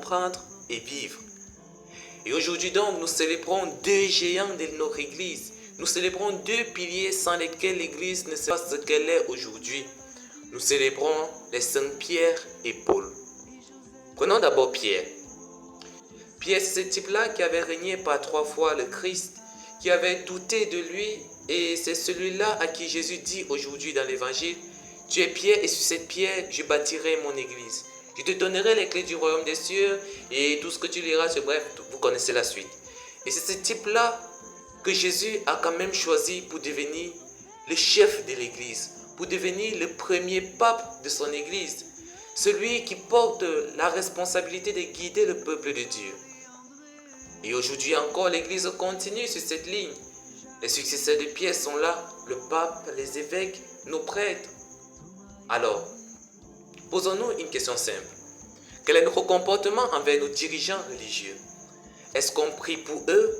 comprendre et vivre. Et aujourd'hui donc, nous célébrons deux géants de notre Église. Nous célébrons deux piliers sans lesquels l'Église ne sait pas ce qu'elle est aujourd'hui. Nous célébrons les saints Pierre et Paul. Prenons d'abord Pierre. Pierre, c'est ce type-là qui avait régné par 3 fois le Christ, qui avait douté de lui, et c'est celui-là à qui Jésus dit aujourd'hui dans l'Évangile, « Tu es Pierre, et sur cette pierre, je bâtirai mon Église. Je te donnerai les clés du royaume des cieux, et tout ce que tu liras, bref, vous connaissez la suite. » Et c'est ce type-là que Jésus a quand même choisi pour devenir le chef de l'Église, pour devenir le premier pape de son Église, celui qui porte la responsabilité de guider le peuple de Dieu. Et aujourd'hui encore, l'Église continue sur cette ligne. Les successeurs de Pierre sont là, le pape, les évêques, nos prêtres. Alors, posons-nous une question simple. Quel est notre comportement envers nos dirigeants religieux? Est-ce qu'on prie pour eux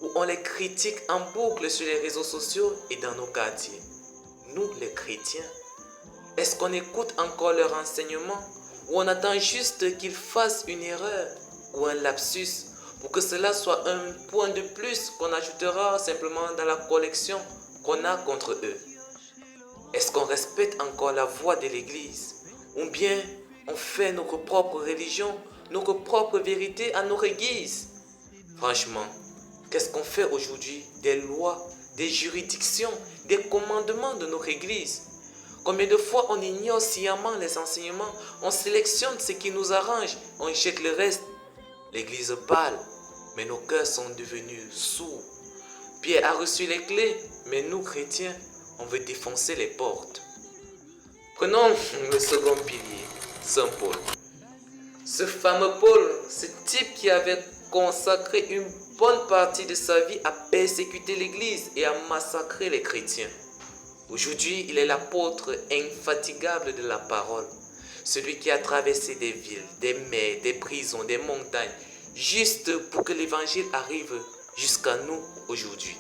ou on les critique en boucle sur les réseaux sociaux et dans nos quartiers? Nous, les chrétiens, est-ce qu'on écoute encore leurs enseignements ou on attend juste qu'ils fassent une erreur ou un lapsus pour que cela soit un point de plus qu'on ajoutera simplement dans la collection qu'on a contre eux? Est-ce qu'on respecte encore la voix de l'Église? Ou bien on fait notre propre religion, notre propre vérité à notre guise? Franchement, qu'est-ce qu'on fait aujourd'hui des lois, des juridictions, des commandements de notre Église? Combien de fois on ignore sciemment les enseignements, on sélectionne ce qui nous arrange, on jette le reste. L'Église parle, mais nos cœurs sont devenus sourds. Pierre a reçu les clés, mais nous, chrétiens, on veut défoncer les portes. Prenons le second pilier, Saint Paul. Ce fameux Paul, ce type qui avait consacré une bonne partie de sa vie à persécuter l'Église et à massacrer les chrétiens. Aujourd'hui, il est l'apôtre infatigable de la parole. Celui qui a traversé des villes, des mers, des prisons, des montagnes, juste pour que l'évangile arrive jusqu'à nous aujourd'hui.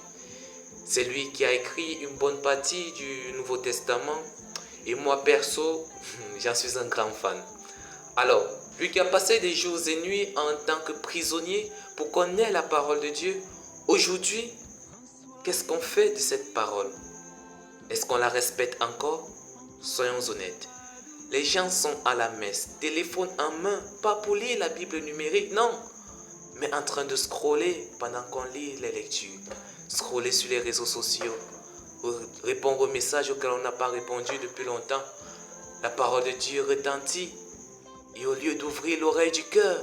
C'est lui qui a écrit une bonne partie du Nouveau Testament. Et moi, perso, j'en suis un grand fan. Alors, lui qui a passé des jours et nuits en tant que prisonnier pour connaître la parole de Dieu, aujourd'hui, qu'est-ce qu'on fait de cette parole? Est-ce qu'on la respecte encore? Soyons honnêtes. Les gens sont à la messe, téléphone en main, pas pour lire la Bible numérique, non, mais en train de scroller pendant qu'on lit les lectures, scroller sur les réseaux sociaux, répondre aux messages auxquels on n'a pas répondu depuis longtemps. La parole de Dieu retentit et au lieu d'ouvrir l'oreille du cœur,